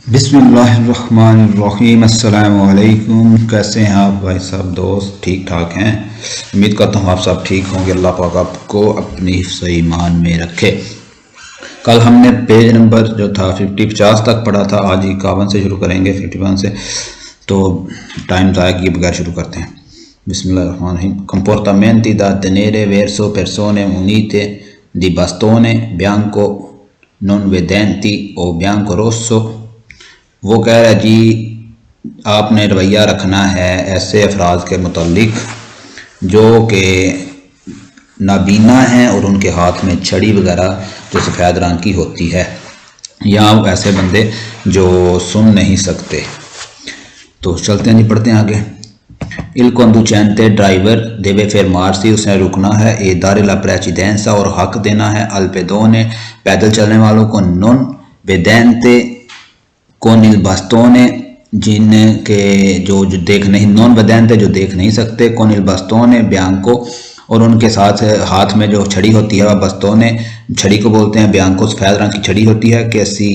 बिस्मिल्लाहिर्रहमानिर्रहीम। अस्सलामु अलैकुम। कैसे हैं आप भाई साहब दोस्त? ठीक ठाक हैं? उम्मीद करता हूँ आप सब ठीक होंगे। अल्लाह पाक आपको अपनी हिफ्ज़ ईमान में रखे। कल हमने पेज नंबर जो था 50 तक पढ़ा था, आज 51 से शुरू करेंगे 51 से। तो टाइम ज़ाया किए बगैर शुरू करते हैं। बिस्मिल्लाहिर्रहमानिर्रहीम। Comportamenti da tenere verso persone unite di bastone bianco non vedenti o bianco rosso। वो कह रहा है जी आपने रवैया रखना है ऐसे अफराद के मुतालिक जो कि नाबीना हैं और उनके हाथ में छड़ी वगैरह जो सफ़ेद रंग की होती है, या ऐसे बंदे जो सुन नहीं सकते। तो चलते हैं जी, पढ़ते हैं आगे। Il conducente driver deve fermarsi, उसने रुकना है। ए dare la precedenza और हक देना है। al pedone पैदल चलने वालों को। non vedente con il bastone जिनके जो देख नहीं, नॉन वेदेंते जो देख नहीं सकते। con il bastone bianco और उनके साथ हाथ में जो छड़ी होती है वह बस्तोने छड़ी को बोलते हैं। bianco सफ़ेद रंग की छड़ी होती है। कैसी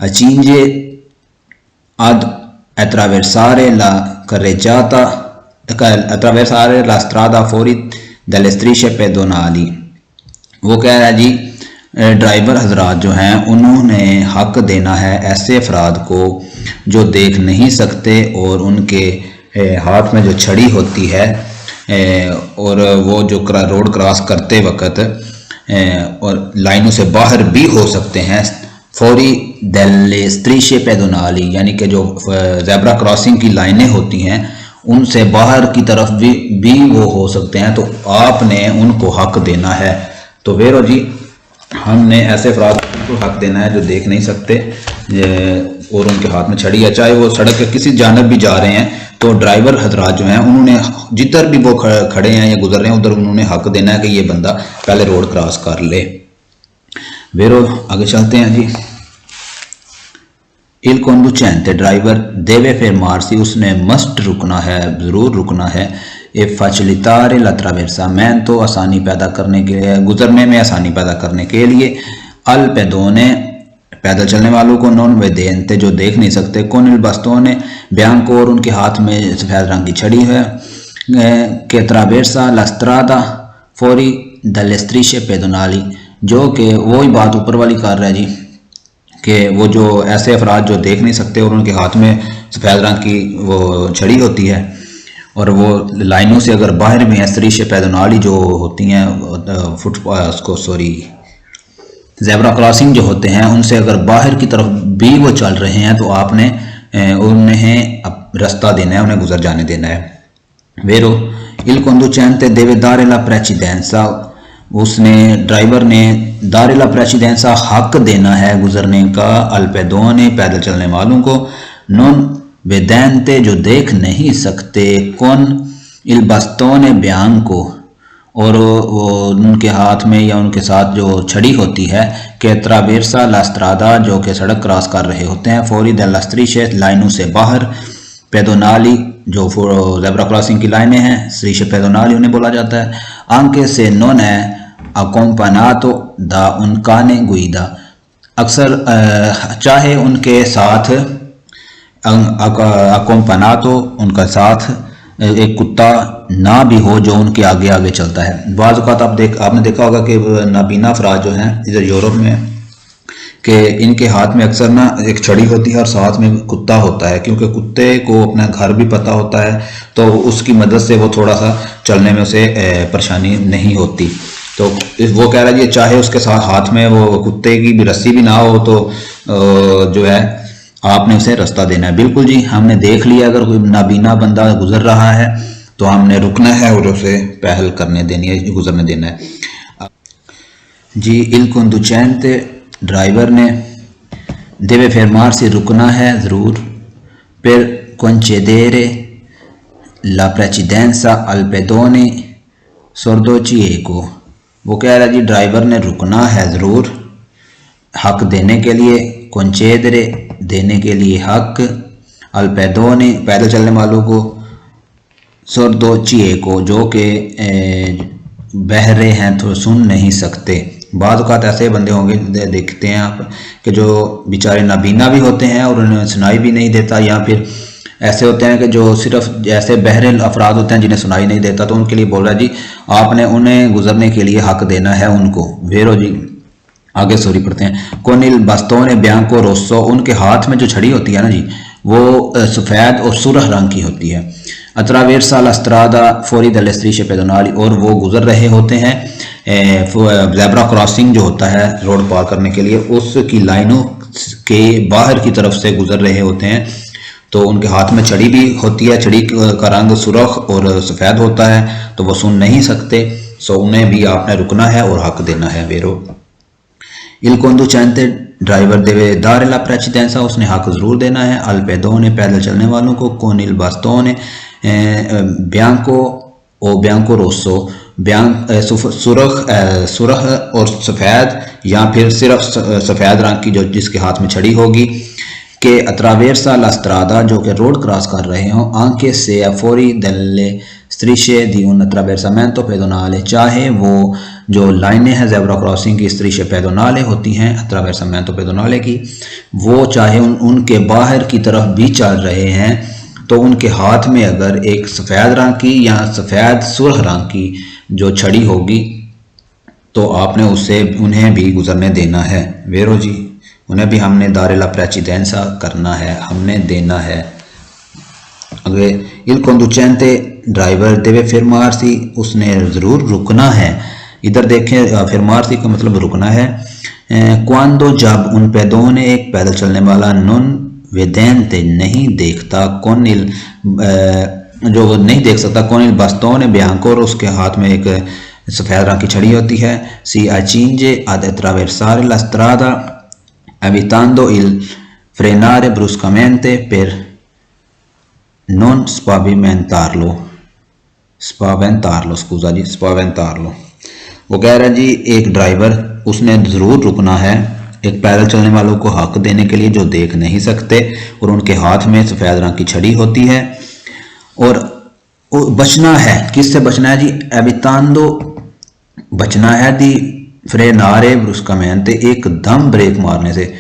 accinge ad attraversare la carreggiata attraversare la strada fuori dalle strisce pedonali। वो कह रहा है जी ड्राइवर हजरात जो हैं उन्होंने हक देना है ऐसे अफराद को जो देख नहीं सकते और उनके हाथ में जो छड़ी होती है और वो जो रोड क्रॉस करते वक्त और लाइनों से बाहर भी हो सकते हैं। फौरी दelle strisce pedonali यानी कि जो ज़ेब्रा क्रॉसिंग की लाइनें होती हैं उनसे बाहर की तरफ भी वो हो सकते हैं। तो आपने उनको हक देना है। तो वेरो जी हमने ऐसे अफराद को हक देना है जो देख नहीं सकते और उनके हाथ में छड़ी है, चाहे वो सड़क के किसी जानब भी जा रहे हैं। तो ड्राइवर हजरात जो हैं उन्होंने जिधर भी वो खड़े हैं या गुजर रहे हैं उधर उन्होंने हक देना है कि ये बंदा पहले रोड क्रॉस कर ले। वेरो आगे चलते हैं जी। Il conducente driver deve fermarsi उसने मस्ट रुकना है, ज़रूर रुकना है। ए facilitare la traversamento आसानी पैदा करने के लिए, गुजरने में आसानी पैदा करने के लिए। al pedone पैदल चलने वालों को। non vedente जो देख नहीं सकते। con il bastone bianco और उनके हाथ में सफ़ेद रंग की छड़ी है। che attraversa la strada fuori dalle strisce pedonali जो कि वही बात ऊपर वाली कर रहा है जी कि वो जो ऐसे अफराद जो देख नहीं सकते और उनके हाथ में सफ़ेद रंग की वो छड़ी होती है और वो लाइनों से अगर बाहर भी हैं, स्त्रीश पैदनाली जो होती हैं ज़ेब्रा क्रॉसिंग जो होते हैं उनसे अगर बाहर की तरफ भी वो चल रहे हैं तो आपने उन्हें रास्ता देना है, उन्हें गुजर जाने देना है। वेरो il conducente deve dare la precedenza उसने ड्राइवर ने दारे ला प्रेसिडेंसा हक देना है गुजरने का। al pedone पैदल चलने वालों को। non vedente जो देख नहीं सकते। con il bastone bianco और वो उनके हाथ में या उनके साथ जो छड़ी होती है। che attraversa la strada जो कि सड़क क्रॉस कर रहे होते हैं। fuori dalla strisce लाइनों से बाहर। pedonali जो ज़ेब्रा क्रॉसिंग की लाइनें हैं, strisce pedonali उन्हें बोला जाता है। anche se non è accompagnato da un cane guida अक्सर चाहे उनके साथ accompagnato उनका साथ एक कुत्ता ना भी हो जो उनके आगे आगे चलता है। बाज़ औक़ात आपने देखा होगा कि नाबीना अफराद जो हैं इधर यूरोप में कि इनके हाथ में अक्सर ना एक छड़ी होती है और साथ में कुत्ता होता है, क्योंकि कुत्ते को अपना घर भी पता होता है तो उसकी मदद से वो थोड़ा सा चलने में उसे परेशानी नहीं होती। तो वो कह रहा है जी चाहे उसके साथ हाथ में वो कुत्ते की भी रस्सी भी ना हो तो जो है आपने उसे रास्ता देना है। बिल्कुल जी, हमने देख लिया अगर कोई नाबीना बंदा गुजर रहा है तो हमने रुकना है और उसे पहल करने देनी है, गुजरने देना है जी। il conducente ड्राइवर ने deve fermarsi रुकना है ज़रूर। per concedere la precedenza al pedone sordo cieco वो कह रहा है जी ड्राइवर ने रुकना है ज़रूर हक देने के लिए। concedere देने के लिए हक। al pedone पैदल चलने वालों को। sordo cieco जो कि बहरे हैं तो सुन नहीं सकते। बाद औक़ात ऐसे बंदे होंगे, देखते हैं आप, कि जो बेचारे नाबीना भी होते हैं और उन्हें सुनाई भी नहीं देता, या फिर ऐसे होते हैं कि जो सिर्फ ऐसे बहरे अफराद होते हैं जिन्हें सुनाई नहीं देता, तो उनके लिए बोल रहा है जी आपने उन्हें गुजरने के लिए हक देना है उनको। वेरो जी आगे सॉरी पढ़ते हैं। कोनिल बस्तों ब्यांको रोसो, उनके हाथ में जो छड़ी होती है ना जी, वो सफ़ेद और सुरख रंग की होती है। अतरावेरसा लस्त्रादा फोरी दलस्त्री पेदोनाली, और वो गुजर रहे होते हैं ज़ेब्रा क्रॉसिंग जो होता है रोड पार करने के लिए, उसकी लाइनों के बाहर की तरफ से गुजर रहे होते हैं। तो उनके हाथ में छड़ी भी होती है, छड़ी का रंग सुरख और सफ़ेद होता है, तो वो सुन नहीं सकते। सो उन्हें भी आपने रुकना है और हक देना है। वेरो इल conducente ड्राइवर देवे दारेला प्रेसिडेंसा, उसने हक जरूर देना है। अल्पेदोने पैदल चलने वालों को, कोनिल बास्तोने ब्यांको ओ ब्यांको रोसो, सुरख और सफ़ेद या फिर सिर्फ सफ़ेद रंग की जो जिसके हाथ में छड़ी होगी, के अतरावेरसा लास्त्रादा जो कि रोड क्रॉस कर रहे हों, आंके से फौरी दल्ले स्त्रीशे दी उन अतरावेरसामेंतो पेदोनाले, चाहे वो जो लाइनें हैं ज़ेब्रा क्रॉसिंग की स्त्रीशे पेदोनाले होती हैं अतरावेरसामेंतो पेदोनाले की, वो चाहे उनके बाहर की तरफ भी चल रहे हैं, तो उनके हाथ में अगर एक सफ़ेद रंग की या सफ़ेद सुर्ख रंग की जो छड़ी होगी, तो आपने उससे उन्हें भी गुजरने देना है। वेरो जी उन्हें भी हमने दारेला प्रेसिडेंसा करना है, हमने देना है। अगर इल conducente ड्राइवर देवे fermarsi, उसने ज़रूर रुकना है। इधर देखें fermarsi का मतलब रुकना है। क्वांदो जब उन पैदोने एक पैदल चलने वाला नॉन वेदेंते नहीं देखता, कौनिल जो नहीं देख सकता, कौनिल बस्तोने ब्यांको, और उसके हाथ में एक सफ़ेद रंग की छड़ी होती है। सी अचिंजे ad attraversare la strada evitando il frenare bruscamente per non spaventarlo, scusa जी, spaventarlo। वो कह रहा है जी एक ड्राइवर उसने ज़रूर रुकना है एक पैदल चलने वालों को हक देने के लिए जो देख नहीं सकते, और उनके हाथ में सफ़ेद रंग की छड़ी होती है। और बचना है, किससे बचना है जी? एवितांदो, बचना है दी फ्रेनारे ब्रुस्कामेंते, एकदम ब्रेक मारने से।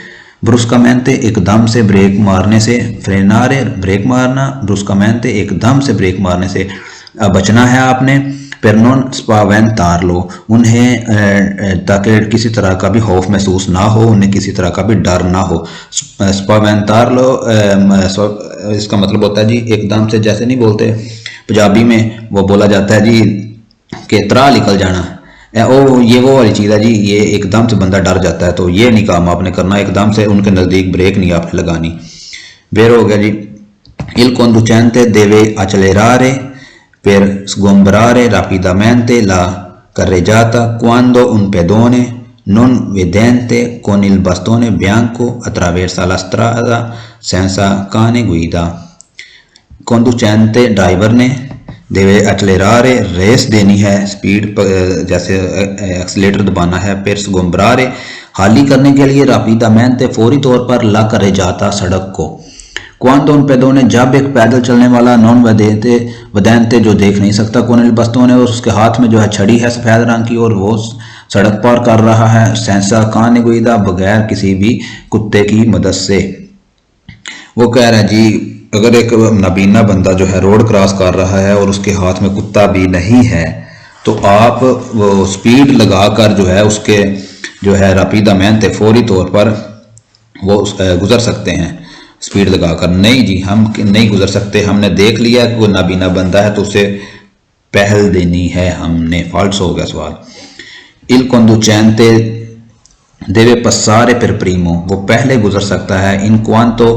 ब्रुस्कामेंते एकदम से ब्रेक मारने से, फ्रेनारे ब्रेक मारना, ब्रुस्कामेंते एकदम से ब्रेक मारने से बचना है आपने। पेरनोन स्पावेंतार लो, उन्हें ताकि किसी तरह का भी खौफ महसूस ना हो, उन्हें किसी तरह का भी डर ना हो। स्पावेंतार लो इसका मतलब होता है जी एकदम से, जैसे नहीं बोलते पंजाबी में वो बोला जाता है जी कि त्रा निकल जाना, ये वो वाली चीज़ है जी, ये एकदम से बंदा डर जाता है। तो ये नहीं काम आपने करना, एकदम से उनके नज़दीक ब्रेक नहीं आपने लगानी। बेर हो गया जी। इल conducente deve accelerare per sgombrare rapidamente la carreggiata quando un pedone non vedente con il bastone bianco attraversa la strada senza cane guida। conducente driver ने देवे एक्सलेरारे, रेस देनी है, स्पीड जैसे एक्सलेटर दबाना है। फिर स्गोम्ब्रारे, हाली करने के लिए, रापिदामेंते फौरी तौर पर, ला करे जाता सड़क को। क्वांतो उन पैदों, जब एक पैदल चलने वाला नॉन वदेंते जो देख नहीं सकता, कोनिल बस्तों, और उसके हाथ में जो है छड़ी है सफ़ेद रंग की, और वो सड़क पार कर रहा है सेंसा कान गुईदा, बगैर किसी भी कुत्ते की मदद से। वो कह रहा है जी अगर एक नाबीना बंदा जो है रोड क्रॉस कर रहा है और उसके हाथ में कुत्ता भी नहीं है, तो आप वो स्पीड लगाकर जो है उसके जो है रापिदामेंते फौरी तौर पर वो गुजर सकते हैं स्पीड लगाकर। नहीं जी, हम नहीं गुजर सकते, हमने देख लिया कि वो नाबीना बंदा है तो उसे पहल देनी है हमने। फॉल्स हो गया सवाल। इल conducente deve passare per primo, वो पहले गुजर सकता है। इन quanto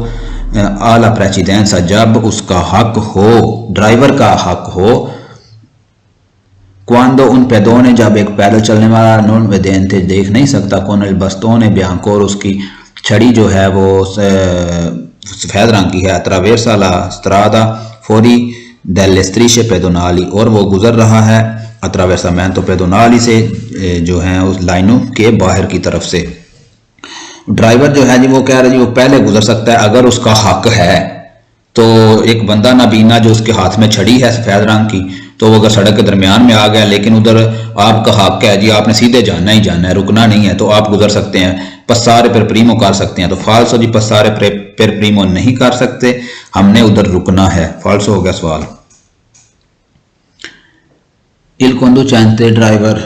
आला प्रेसिडेंसा, जब उसका हक हो, ड्राइवर का हक हो। क्वांदो उन पैदों, जब एक पैदल चलने वाला नॉन वेदेंते देख नहीं सकता, कोनल बस्तों ने ब्यांको, और उसकी छड़ी जो है वो सफ़ेद रंग की है। अतरावेरसा ला स्त्रादा फौरी डेले स्त्रीशे पेदोनाली, और वो गुजर रहा है अतरावेरसामेंतो पेदोनाली से जो है उस लाइनों के बाहर की तरफ से। ड्राइवर जो है जी वो कह रहा है जी वो पहले गुजर सकता है अगर उसका हक है। तो एक बंदा नाबीना जो उसके हाथ में छड़ी है सफ़ेद रंग की, तो वो अगर सड़क के दरमियान में आ गया लेकिन उधर आपका हक है जी, आपने सीधे जाना ही जाना है, रुकना नहीं है, तो आप गुजर सकते हैं, पसारे पर प्रीमो कर सकते हैं। तो फाल्सो जी, पसारे पर प्रीमो नहीं कर सकते, हमने उधर रुकना है। फाल्सो हो गया सवाल। इल conducente ड्राइवर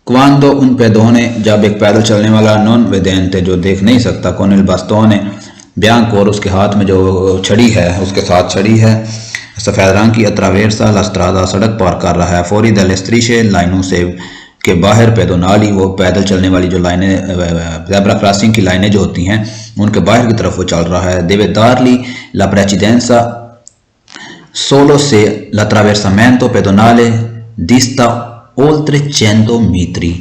क्वांदो उन पेदोने, जब एक पैदल चलने वाला नॉन वेदेंते जो देख नहीं सकता, कौन इल बास्तोने ब्यांक और उसके हाथ में जो छड़ी है, उसके साथ छड़ी है सफ़ेद रंग की, अत्रावेरसा लास्त्रादा सड़क पार कर रहा है, फौरी दल स्त्रीशे लाइनों से के बाहर पेदोनाली वो पैदल चलने वाली जो लाइनें ज़ेब्रा क्रॉसिंग की लाइनें जो होती हैं उनके बाहर की तरफ वो चल रहा है। देवेदारली ला प्रेसिडेंसा सोलो से l'attraversamento pedonale dista oltre 100 metri.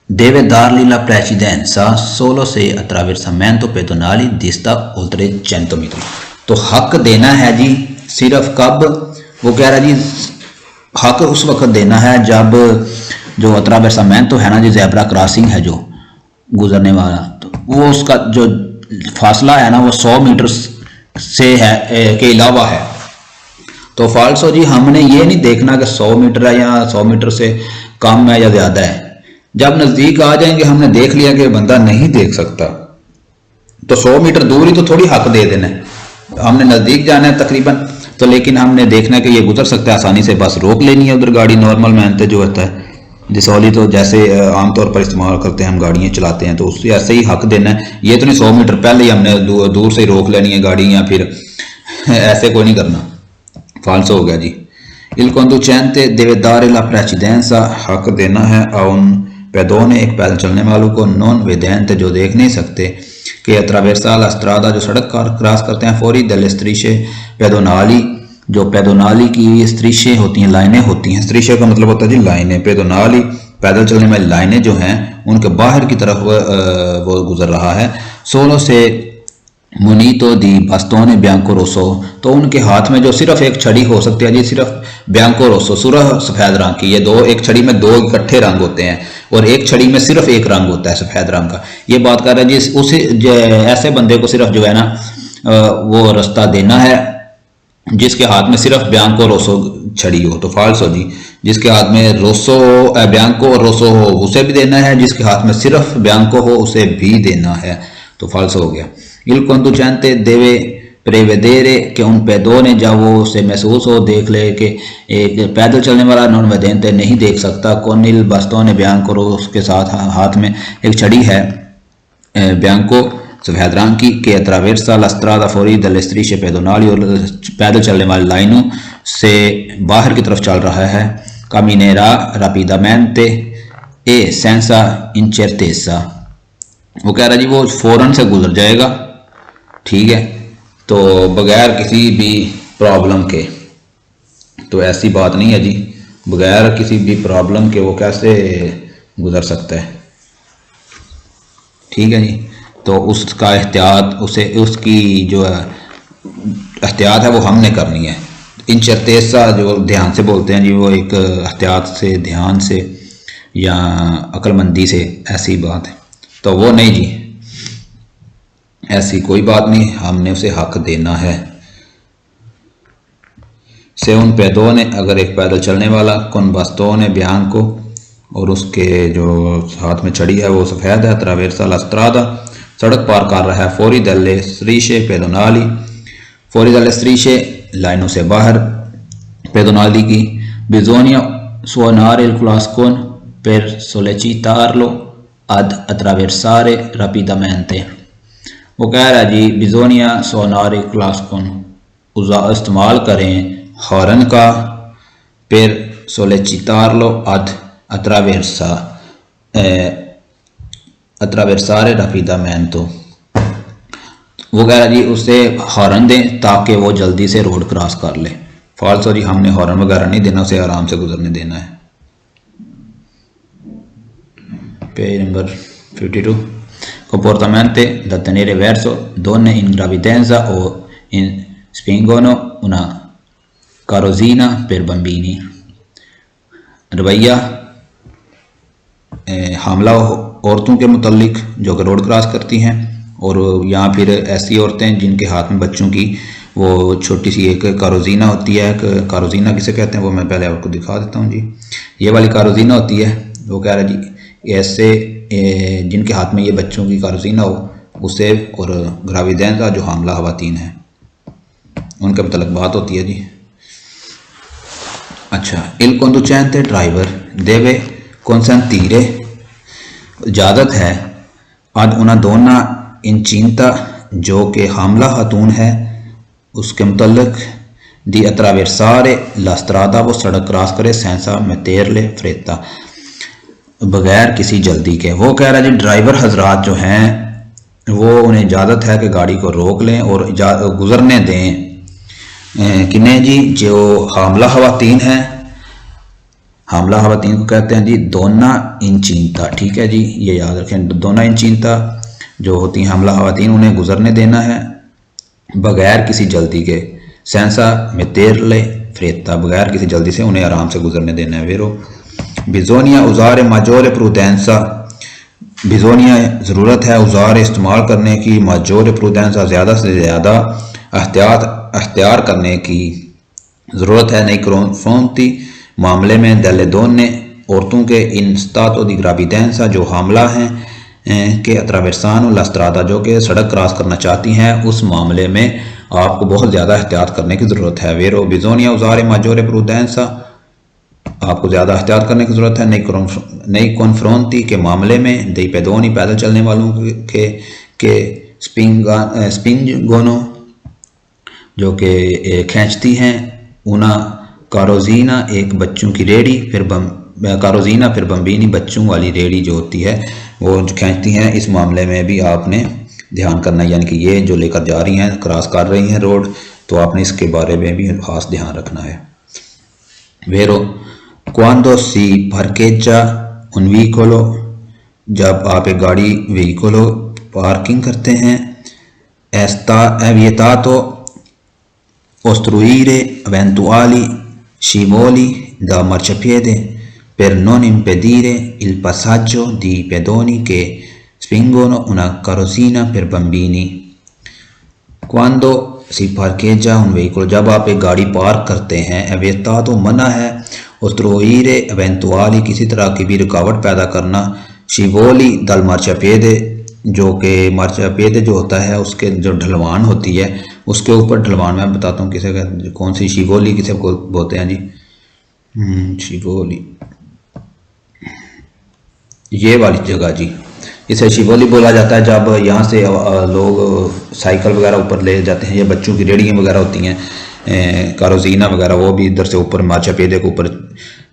Deve dargli la precedenza solo se attraversamento pedonale dista oltre 100 metri. तो हक देना है जी सिर्फ कब, वो कह रहा जी हक उस वक्त देना है जब जो अत्रावेरसामेंटो है ना जी, ज़ेब्रा क्रॉसिंग है जो गुजरने वाला, तो वो उसका जो फासला है ना वो 100 मीटर से है के अलावा है। तो फाल्सो जी, हमने ये नहीं देखना कि 100 मीटर है या 100 मीटर से कम है या ज़्यादा है। जब नज़दीक आ जाएंगे हमने देख लिया कि बंदा नहीं देख सकता, तो 100 मीटर दूर ही तो थोड़ी हक दे देना है, हमने नज़दीक जाना है तकरीबन, तो लेकिन हमने देखना है कि ये गुजर सकता है आसानी से, बस रोक लेनी है उधर गाड़ी। नॉर्मल मेहनत जो होता है जिसौली, तो जैसे आमतौर पर इस्तेमाल करते हैं हम, गाड़ियाँ चलाते हैं, तो उससे ऐसे ही हक देना है। ये तो नहीं 100 मीटर पहले ही हमने दूर से ही रोक लेनी है गाड़ी, या फिर ऐसे कोई नहीं करना। फाल्सो हो गया जी। Il conducente deve dare la precedenza, हक देना है उन पेदोने एक पैदल चलने वालों को, नॉन वेदेंते जो देख नहीं सकते, कि अत्रावेरसा ला स्ट्रादा जो सड़क क्रॉस करते हैं, फौरी दल स्त्रीशे पेदोनाली जो पेदोनाली की स्त्रीशे होती हैं, लाइनें होती हैं, स्त्रीशे का मतलब होता है जी लाइनें, पेदोनाली पैदल चलने वाली लाइनें जो हैं उनके बाहर की तरफ वो गुजर रहा है। सोलो से मुनीतो दी बास्तोने ब्यांको रोसो, तो उनके हाथ में जो सिर्फ एक छड़ी हो सकती है जी, सिर्फ ब्यांको रोसो सुरह सफ़ेद रंग की, ये दो, एक छड़ी में दो इकट्ठे रंग होते हैं और एक छड़ी में सिर्फ एक रंग होता है सफ़ेद रंग का। ये बात कर रहा है जी, उसे ऐसे बंदे को सिर्फ जो है ना वो रास्ता देना है जिसके हाथ में सिर्फ ब्यांको रोसो छड़ी हो। तो फाल्सो जी, जिसके हाथ में रोसो ब्यांको और रोसो हो उसे भी देना है, जिसके हाथ में सिर्फ ब्यांको हो उसे भी देना है। तो फाल्सो हो गया। Il conducente deve prevedere che un pedone, जब वो उसे महसूस हो, देख ले कि एक पैदल चलने वाला नॉन वेदेंते नहीं देख सकता, con il bastone bianco, उसके साथ हाथ में एक छड़ी है बियांको सफ़ेद रंग की, के attraversa la strada fuori dalle strisce pedonali, और पैदल चलने वाली लाइनों से बाहर की तरफ चल रहा है, caminerà rapidamente e senza incertezza, वो कह रहा जी वो फौरन से गुजर जाएगा, ठीक है, तो बगैर किसी भी प्रॉब्लम के। तो ऐसी बात नहीं है जी, बगैर किसी भी प्रॉब्लम के वो कैसे गुजर सकता है, ठीक है जी। तो उसका एहतियात, उसे उसकी जो एहतियात है वो हमने करनी है। इंचरतेसा जो ध्यान से बोलते हैं जी, वो एक एहतियात से, ध्यान से या अक्लमंदी से, ऐसी बात है। तो वो नहीं जी, ऐसी कोई बात नहीं, हमने उसे हक देना है। से उन पेदोने, अगर एक पैदल चलने वाला, कौन बास्तोने ब्यांको को, और उसके जो हाथ में छड़ी है वो सफ़ेद है, अत्रावेरसा ला स्ट्रादा सड़क पार कर रहा है, फौरी दल स्त्रीशे पेदोनाली, फौरी दल स्त्रीशे लाइनों से बाहर, पेदोनाली की, बिजोनिया सुअनारे il clascon per sollecitarlo ad attraversare rapidamente, वो कह रहा है जी बिजोनिया सोनारे क्लास्कोन, इस्तेमाल करें हॉर्न का, पेर सोलेचितारलो अद अत्रावेरसारे रापिदामेंतो, वो कह रहा है जी उसे हॉर्न दें ताकि वो जल्दी से रोड क्रॉस कर ले। फाल्सो जी, हमने हॉर्न वगैरह नहीं देना, उसे आराम से गुजरने देना है। Page number 52। Comportamenti da tenere verso donne in gravidanza o spingono una carrozzina per bambini, रवैया हमला औरतों के मुतल्लिक जो कि रोड क्रॉस करती हैं, और यहाँ फिर ऐसी औरतें जिनके हाथ में बच्चों की वो छोटी सी एक कारोजीना होती है, कारोजीना किसे कहते हैं वो मैं पहले आपको दिखा देता हूँ जी। ये वाली कारोजीना होती है, वो कह रहा है जी ऐसे जिनके हाथ में ये बच्चों की कारोजीना हो उसे, और ग्राविडेंस का जो हामला खवातीन है उनके मतलब बात होती है जी। अच्छा, इल conducente ड्राइवर deve consentire इजाज़त है ad una donna incinta जो कि हामला खातून है उसके मुतल्लिक दी attraversare la strada, वो सड़क क्रॉस करे senza metterle fretta, बगैर किसी जल्दी के। वो कह रहा है जी ड्राइवर हजरात जो हैं वो उन्हें इजाज़त है कि गाड़ी को रोक लें और गुजरने दें किन्हें जी, जो हामला खवातीन हैं। हामला खवातीन को कहते हैं जी दोना इंचिंता, ठीक है जी, ये याद रखें। दोना इंचिंता जो होती हैं हामला खवातीन, उन्हें गुजरने देना है बगैर किसी जल्दी के। सेंसा मेतेरले फ्रेता, बगैर किसी जल्दी से उन्हें आराम से गुजरने देना है। वेरो बिजोनिया उज़ार माजोर प्रूडेंसा, बिजोनिया ज़रूरत है उज़ार इस्तेमाल करने की, माजोर प्रूडेंसा ज़्यादा से ज़्यादा अख्तियार करने की ज़रूरत है। नई क्रोफोंती मामले में दले दोने औरतों के इन स्तातो दी ग्राविडेंसा जो हामला हैं के अत्रावेरसान लस्त्रादा जो कि सड़क क्रॉस करना चाहती हैं, उस मामले में आपको बहुत ज़्यादा एहतियात करने की ज़रूरत है। वेरो बिजोनिया उज़ार माजोर प्रूडेंसा, आपको ज़्यादा एहतियात करने की ज़रूरत है नई कॉन्फ्रोंटी के मामले में। दई पेदोनी पैदल चलने वालों के स्पिंगोनो जो कि खींचती हैं। उना कारोजीना एक बच्चों की रेडी, फिर कारोजीना फिर बम्बीनी बच्चों वाली रेडी जो होती है वो खींचती हैं। इस मामले में भी आपने ध्यान करना है, यानी कि ये जो लेकर जा रही हैं क्रॉस कर रही हैं रोड, तो आपने इसके बारे में भी खास ध्यान रखना है। वेरो क्वांडो सी पार्केजा उन व्हीकलो, जब आप एक गाड़ी व्हीकलो पार्किंग करते हैं। एस्ता एविएटातो ostruire eventuali scivoli da marciapiede per non impedire il passaggio di pedoni che spingono una carrozzina per bambini। Quando si parcheggia un veicolo, जब आप एक गाड़ी पार्क करते हैं, एविएटा तो मना है, ostruire eventuali किसी तरह की भी रुकावट पैदा करना, scivoli dal marciapiede जो कि मार्चापेद जो होता है उसके जो ढलवान होती है उसके ऊपर ढलवान मैं बताता हूँ किसे कहते, कौन सी शिवोली किसे बोलते हैं जी, शिवोली ये वाली जगह जी, इसे शिवोली बोला जाता है। जब यहाँ से लोग साइकिल वगैरह ऊपर ले जाते हैं या बच्चों की रेडियाँ वगैरह होती हैं, कारोजीना वगैरह, वो भी इधर से ऊपर मार्चापेदे के ऊपर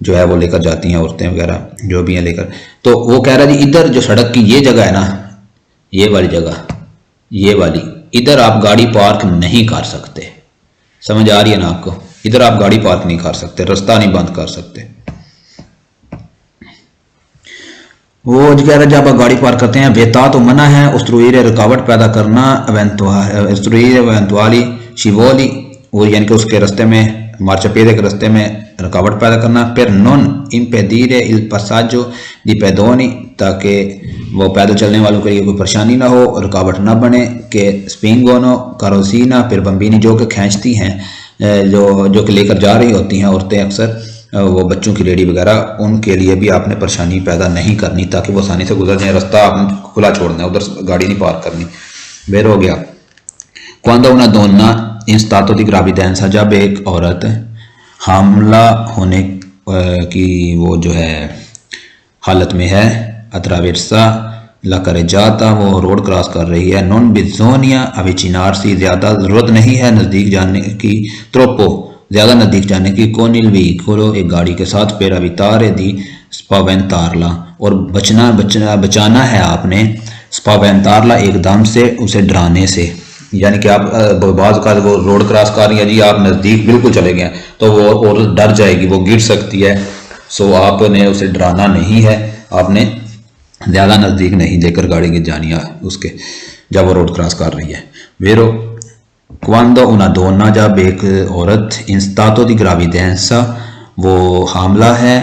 जो है वो लेकर जाती हैं औरतें वगैरह जो भी हैं लेकर। तो वो कह रहा है जी इधर जो सड़क की ये जगह है ना, ये वाली जगह, ये वाली, इधर आप गाड़ी पार्क नहीं कर सकते। समझ आ रही है ना आपको? इधर आप गाड़ी पार्क नहीं कर सकते, रास्ता नहीं बंद कर सकते। वो कह रहा है जब आप गाड़ी पार्क करते हैं वेता तो मना है, उस्तरुईरे रुकावट पैदा करना, उस्तरुईरे एवेंतुआली शिवोली, वो यानी कि उसके रास्ते में मार्चापेदे के रास्ते में रुकावट पैदा करना। फिर नॉन इम्पेडीरे इल पासाजो दी पेदोनी, ताकि वो पैदल चलने वालों के लिए कोई परेशानी ना हो, रुकावट ना बने। कि स्पिंगोनो कारोसीना फिर बम्बीनी जो कि खींचती हैं, जो कि लेकर जा रही होती हैं औरतें अक्सर, वो बच्चों की रेडी वगैरह, उनके लिए भी आपने परेशानी पैदा नहीं करनी ताकि वो आसानी से गुजर जाए। रास्ता आपने खुला छोड़ना है, उधर गाड़ी नहीं पार्क करनी। बेर हो गया क्वांडो una donna in stato di gravidanza, जब एक औरत हामला होने की वो जो है हालत में है, अत्रावेर्सा ला करे जाता, वो रोड क्रॉस कर रही है। नॉन बिजोनिया अविचिनारसी, ज़्यादा ज़रूरत नहीं है नज़दीक जाने की, त्रोपो ज़्यादा नज़दीक जाने की। कोनिल व्हीकलो एक गाड़ी के साथ, पेरा वितारे दी स्पावेंतारला, और बचाना है आपने स्पावेंतारला एकदम से, उसे डराने से। यानी कि आप बाज़ का वो रोड क्रॉस कर रही है जी, आप नज़दीक बिल्कुल चले गए तो वो और डर जाएगी, वो गिर सकती है। सो आपने उसे डराना नहीं है, आपने ज़्यादा नज़दीक नहीं देकर गाड़ी की जानी है उसके, जब वो रोड क्रॉस कर रही है। वेरो क्वांडो una donna, जब एक औरत इन stato di gravidanza, वो हामला है,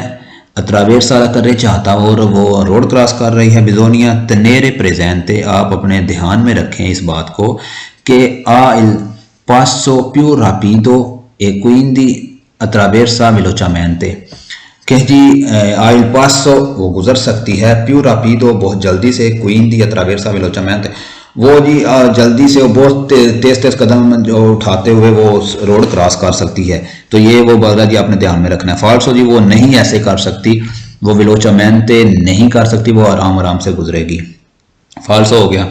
अत्रावेर्सा करने चाहता और वो रोड क्रॉस कर रही है। बिजोनिया तनेरे प्रेजेंटे, आप अपने ध्यान में रखें इस बात को कि आ इल passo più rapido e quindi attraversa velocemente। कि जी il passo वो गुजर सकती है, più rapido बहुत जल्दी से, quindi attraversa velocemente वो जी जल्दी से, वो बहुत तेज तेज कदम जो उठाते हुए वो रोड क्रॉस कर सकती है। तो ये वो बगैर जी आपने ध्यान में रखना है। फाल्सो जी वो नहीं ऐसे कर सकती, वो velocemente नहीं कर सकती, वो आराम आराम से गुजरेगी। फाल्सो हो गया।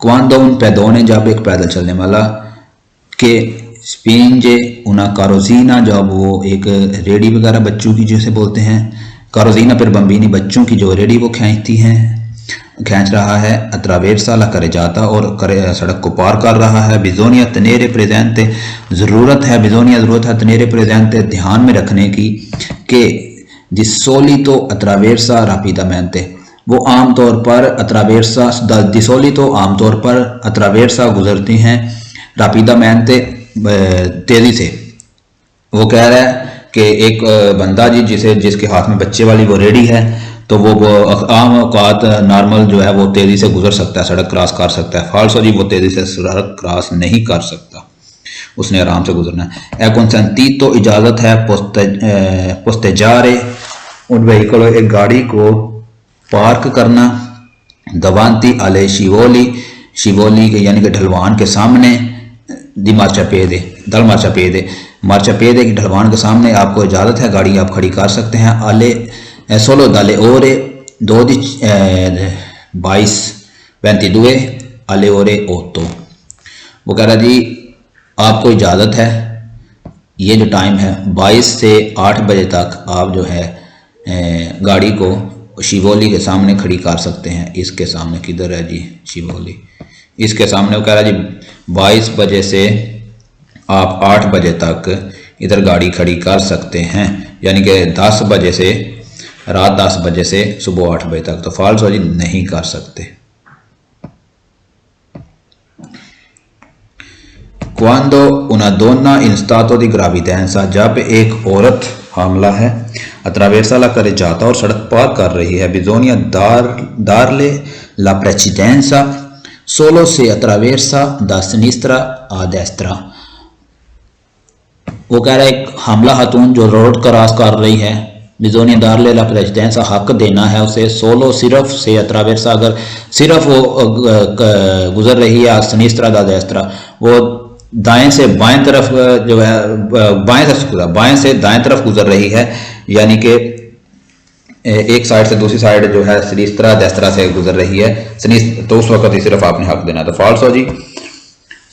क्वांडो उन पैदोने जब एक पैदल चलने वाला, के स्पिंजे उना कारोजीना जब वो एक रेडी वगैरह बच्चों की जैसे बोलते हैं, कारोजीना फिर बम्बीनी बच्चों की जो रेडी वो खींचती हैं, खींच रहा है। अत्रावेरसा ला करे जाता और करे सड़क को पार कर रहा है। बिजोनिया तनेरे प्रेजेंटे ज़रूरत है, बिजोनिया ज़रूरत है, तनेरे प्रेजेंटे ध्यान में रखने की, कि जिसोली तो अत्रावेरसा रापिदामेंटे वो आमतौर पर अत्रावेरसा दिसोली तो आमतौर पर अत्रावेरसा गुजरती हैं रापिदामेंटे तेजी से। वो कह रहा है कि एक बंदा जी जिसके हाथ में बच्चे वाली वो रेडी है, तो वो आम औकात नॉर्मल जो है वो तेजी से गुजर सकता है, सड़क क्रॉस कर सकता है। फाल्सो जी वो तेजी से सड़क क्रॉस नहीं कर सकता, उसने आराम से गुजरना है। ए कंसेंटीतो इजाजत है पोस्तेजारे उन व्हीकल एक गाड़ी को पार्क करना, दवांती आले शिवोली शिवोली के यानी कि ढलवान के सामने, दी मार्चापेदे दल मार्चापेदे मार्चापेदे की ढलवान के सामने आपको इजाज़त है, गाड़ी आप खड़ी कर सकते हैं। आले सोलो दाले ओरे दो दी 22 आले ओरे ओतो। वो कह रहा जी आपको इजाज़त है, ये जो टाइम है 22 से 8 बजे तक आप जो है गाड़ी को शिवोली के सामने खड़ी कर सकते हैं। इसके सामने किधर है जी शिवोली, इसके सामने। वो कह रहा जी 22 बजे से आप 8 बजे तक इधर गाड़ी खड़ी कर सकते हैं, यानी कि 10 बजे से रात 10 बजे से सुबह 8 बजे तक। तो फाल्सो जी नहीं कर सकते। क्वांडो una donna in stato di gravidanza जब एक औरत हामला है, अत्रावेरसा ला करे जाता और सड़क पार कर रही है। बिजोनिया दारले ला प्रेसिडेंसा सोलो से अत्रावेरसा दा सिनिस्त्रा आ डेस्त्रा। वो कह रहा है एक हामला खातून जो रोड क्रॉस कर रही है, बिजोनिया दारले ला प्रेसिडेंसा हक देना है उसे, सोलो सिर्फ से अत्रावेरसा अगर सिर्फ वो गुजर रही है, सिनिस्त्रा दा डेस्त्रा वो दाएं से बाएं तरफ जो है बाएं से दाएं तरफ गुजर रही है, यानी कि एक साइड से दूसरी साइड जो है सिनिस्त्रा डेस्त्रा से गुजर रही है। तो उस वक्त ही सिर्फ आपने हक देना। तो फाल्सो जी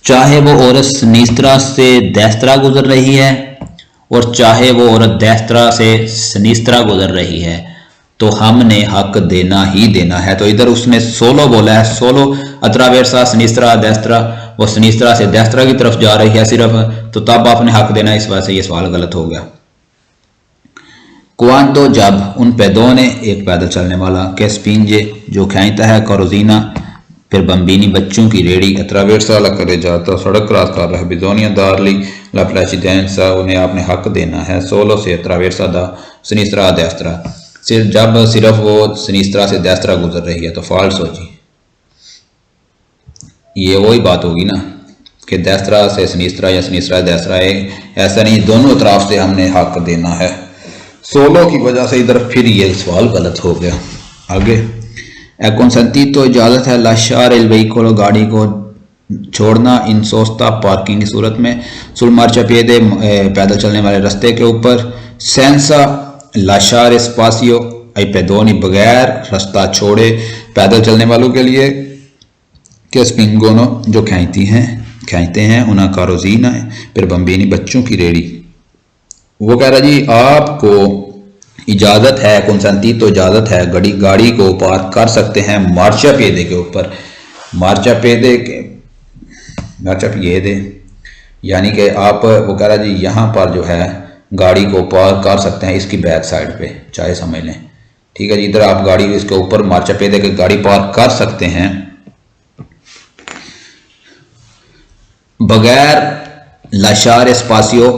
चाहे वो औरत सिनिस्त्रा से डेस्त्रा गुजर रही है और चाहे वो औरत डेस्त्रा से सिनिस्त्रा गुजर रही है, तो हमने हक देना ही देना है। तो इधर उसने सोलो बोला है, सोलो अत्रावेरसा सिनिस्त्रा डेस्त्रा, वो सिनिस्त्रा से डेस्त्रा की तरफ जा रही है सिर्फ, तो तब आपने हक देना। इस वजह से ये सवाल गलत हो गया। क्वांडो जब उन पैदोने एक पैदल चलने वाला, के स्पिंजे जो खींचता है, करोजीना फिर बम्बीनी बच्चों की रेडी, अत्रावेरसा ला करे जाता सड़क क्रॉस कर रहा है। बिजोनिया दारली ला प्रेसिडेंसा उन्हें आपने हक देना है। सोलो से अत्रावेरसा दा सिनिस्त्रा डेस्त्रा जब सिर्फ वो सिनिस्त्रा से डेस्त्रा गुजर रही है। तो फाल्सो जी ये वही बात होगी ना कि डेस्त्रा से सिनिस्त्रा या सिनिस्त्रा डेस्त्रा, ऐसा नहीं, दोनों तरफ से हमने हक देना है। सोलो की वजह से इधर फिर ये सवाल गलत हो गया। आगे तो इजाज़त है लाशार एल व्हीकल गाड़ी को छोड़ना इन सोस्ता पार्किंग की सूरत में, सुल मार्चा पेदे पैदल चलने वाले रास्ते के ऊपर, सेंसा लाशार स्पासियो आई पैदोनी बगैर रास्ता छोड़े पैदल चलने वालों के लिए, के स्पिंगोनो जो खींचते हैं उना कारोजीना है, फिर बम्बीनी बच्चों की रेडी। वो कह रहा जी आपको इजाज़त है, कंसेंटीतो इजाज़त है, गाड़ी को पार्क कर सकते हैं मार्चा पेदे के ऊपर। मार्चा पेदे यानी कि आप, वो कह रहा जी यहाँ पर जो है गाड़ी को पार्क कर सकते हैं इसकी बैक साइड पे, चाहे समझ लें, ठीक है जी। इधर आप गाड़ी इसके ऊपर मार्चा पेदे के गाड़ी पार्क कर सकते हैं बगैर लाशार स्पासियो,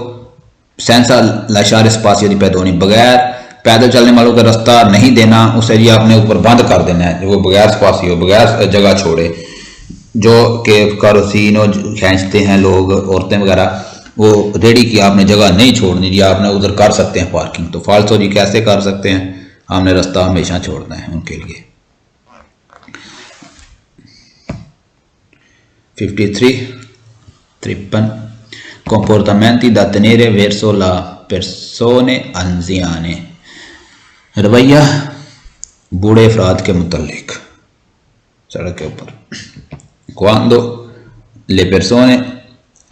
सेंसा लाशार स्पासियो दी पैदोनी, बगैर पैदल चलने वालों का रास्ता नहीं देना, उसे जी आपने ऊपर बंद कर देना है, वो बगैर स्पासियो बगैर जगह छोड़े। जो कि कारोसिनो खींचते हैं लोग, औरतें वगैरह, वो रेडी की आपने जगह नहीं छोड़नी जी, आपने उधर कर सकते हैं पार्किंग। तो फालतू जी कैसे कर सकते हैं, आपने रास्ता हमेशा छोड़ना है उनके लिए। 53 comportamenti da tenere verso la persone anziane, रवैया बूढ़े अफराद के मुतल्लिक सड़क के ऊपर। Quando le persone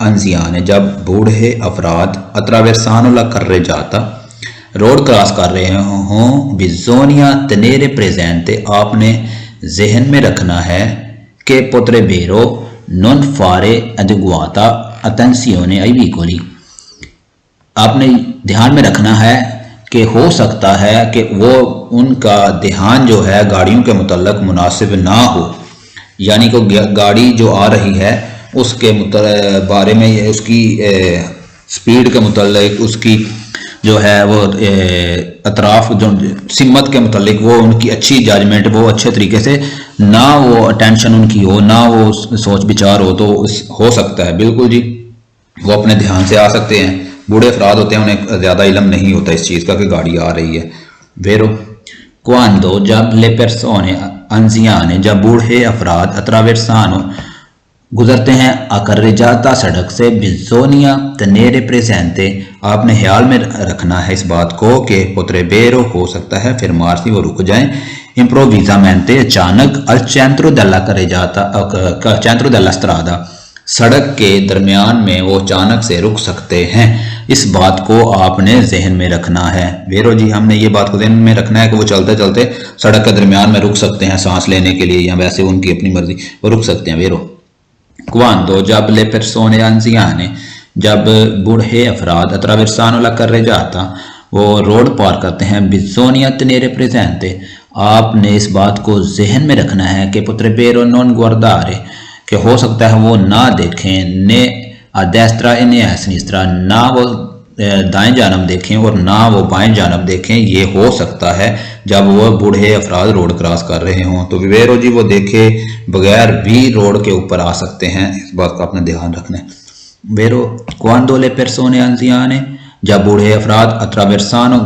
anziane, जब बूढ़े अफराद attraversano la carreggiata, road cross कर रहे हों, bisogna tenere presente, आपने जहन में रखना है कि potrebbero non fare adeguata attenzione ai vicoli, आपने ध्यान में रखना है कि हो सकता है कि वो उनका ध्यान जो है गाड़ियों के मुतल्लिक मुनासिब ना हो, यानी कि गाड़ी जो आ रही है उसके बारे में, उसकी स्पीड के मुतल्लिक, उसकी जो है वो अतराफ जो सिमत के मुतल्लिक वो उनकी अच्छी जजमेंट, वो अच्छे तरीके से ना वो अटेंशन उनकी हो, ना वो सोच विचार हो, तो हो सकता है बिल्कुल जी वो अपने ध्यान से आ सकते हैं। बूढ़े अफराद होते हैं, उन्हें ज़्यादा इल्म नहीं होता इस चीज़ का कि गाड़ी आ रही है। वेरो क्वांडो, जब ले persone anziane, जब बूढ़े अफराद attraversano गुजरते हैं अकर्रेजाता सड़क से, बिजोनिया तनेरे प्रेजेंटे, आपने ख्याल में रखना है इस बात को कि पोत्रेबेरो हो सकता है फिर मार्सी वो रुक जाएं, इम्प्रोविजामेंटे अचानक, अल चेंट्रो दल्ला करेजाता चेंट्रो दल्ला स्ट्रादा, सड़क के दरमियान में वो अचानक से रुक सकते हैं, इस बात को आपने जहन में रखना है। वेरो जी हमने ये बात को जहन में रखना है कि वो चलते चलते सड़क के दरमियान में रुक सकते हैं सांस लेने के लिए, या वैसे उनकी अपनी मर्जी वो रुक सकते हैं। वेरो क्वांडो, जब ले persone anziane, जब बूढ़े अफराद attraversano la carreggiata, वो रोड पार करते हैं, bisogna tenere presente, आपने इस बात को जहन में रखना है कि potrebbero non guardare, कि हो सकता है वो ना देखें, ने a destra e ne a sinistra, ना वो दाएं जानब देखें और ना वो बाएं जानब देखें, ये हो सकता है जब वो बूढ़े अफराद रोड क्रॉस कर रहे हों। तो वेरो जी वो देखे बगैर भी रोड के ऊपर आ सकते हैं, इस बात का आपने ध्यान रखना है। वेरो quando le persone anziane, जब बूढ़े अफराद attraversano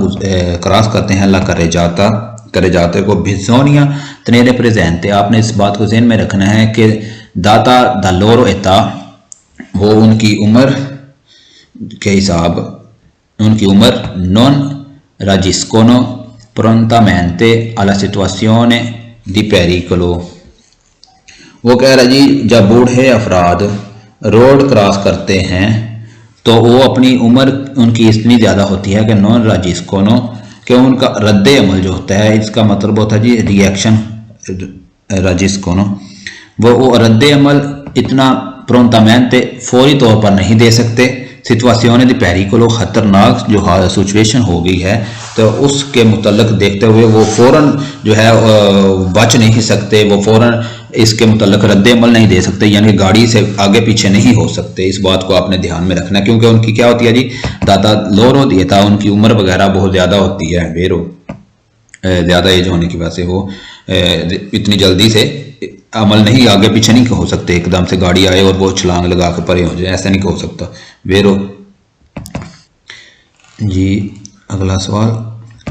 क्रॉस करते हैं ला करे जाते को, bisogna tenere presente, आपने इस बात को ज़हन में रखना है कि data da loro età, वो उनकी उम्र के हिसाब, उनकी उम्र non reagiscono prontamente alla situazione di pericolo, वो कह रहा जी जब बूढ़े अफराद रोड क्रॉस करते हैं तो वो अपनी उम्र उनकी इतनी ज़्यादा होती है कि नॉन राजिस्कोनो, कि उनका रद्द अमल जो होता है, इसका मतलब होता है जी रिएक्शन राजिस्कोनो, वो रद्द अमल इतना प्रोंटामेंटे फौरी तौर पर नहीं दे सकते, सिचुएशन दी पेरिकोलो, ख़तरनाक जो सिचुएशन हो गई है तो उसके मुतल्लिक देखते हुए वो फ़ौरन जो है बच नहीं सकते, वो फ़ौरन इसके मुतल्लिक रद्द अमल नहीं दे सकते, यानी गाड़ी से आगे पीछे नहीं हो सकते। इस बात को आपने ध्यान में रखना है, क्योंकि उनकी क्या होती है जी दादा लोरो देता, उनकी उम्र वगैरह बहुत ज़्यादा होती है, वेरो ज़्यादा एज होने की वजह से वो इतनी जल्दी से अमल नहीं, आगे पीछे नहीं हो सकते, एकदम से गाड़ी आए और वो छलांग लगा के परे हो जाए, ऐसा नहीं हो सकता। वेरो जी अगला सवाल,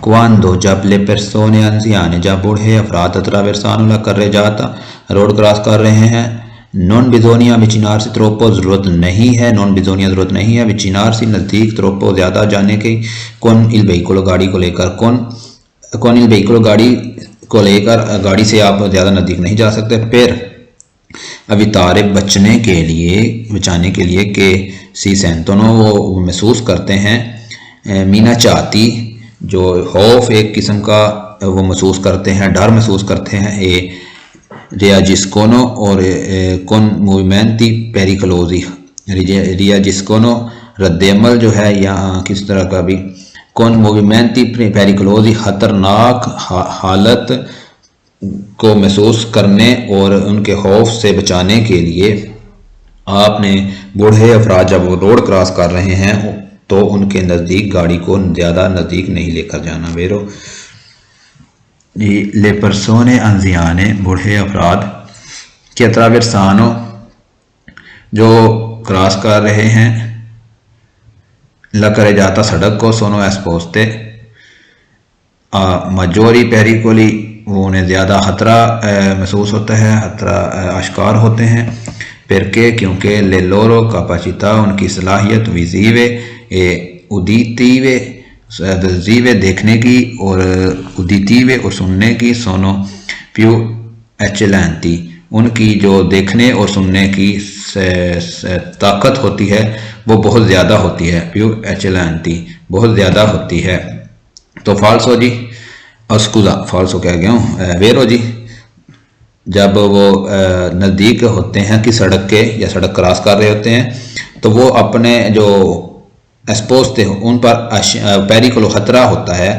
क्वांडो, जब ले persone anziane, जब बूढ़े अफराद attraversano la carreggiata, road cross कर रहे हैं, नॉन bisogna avvicinarsi troppo, जरूरत नहीं है, नॉन bisogna जरूरत नहीं है, avvicinarsi नज़दीक, troppo ज़्यादा जाने की, con il veicolo गाड़ी को लेकर, con il veicolo गाड़ी को लेकर, गाड़ी से आप ज़्यादा नज़दीक नहीं जा सकते। फिर अवितारे बचाने के लिए के सी सेंटोनो, वो महसूस करते हैं, मीना चाहती जो खौफ एक किस्म का वो महसूस करते हैं, डर महसूस करते हैं, रियाजिस्कोनो और कौन मूवमेंटी पेरिकलोजी, रियाजिस्कोनो रद्दमल जो है या किस तरह का भी, कौन मूवमेंटी पेरिकलोजी खतरनाक हालत को महसूस करने और उनके खौफ से बचाने के लिए आपने बूढ़े अफराद जब वो रोड क्रॉस कर रहे हैं तो उनके नज़दीक गाड़ी को ज़्यादा नज़दीक नहीं लेकर जाना। वेरो ले persone anziane, बूढ़े अफराद कि अत्रावेर्सानो जो क्रॉस कर रहे हैं लकरे जाता सड़क को सोनो एस्पोस्ते मजोरी पेरिकोली वो उन्हें ज़्यादा खतरा महसूस होता है, खतरा आश्कार होते हैं। फिर के क्योंकि ले लोरो कापाचिता उनकी सलाहियत विजीवे उदीतीवे जीवे देखने की और उदीतीवे और सुनने की सोनो प्यू एचलैंती उनकी जो देखने और सुनने की ताकत होती है वो बहुत ज़्यादा होती है। प्यू एचलैंती बहुत ज़्यादा होती है। तो फाल्सो जी अस्कुजा फाल्सो कह गया हूँ वेरो जी जब वो नज़दीक होते हैं कि सड़क के या सड़क क्रॉस कर रहे होते हैं तो वो अपने जो एक्सपोज थे उन पर पैरी को खतरा होता है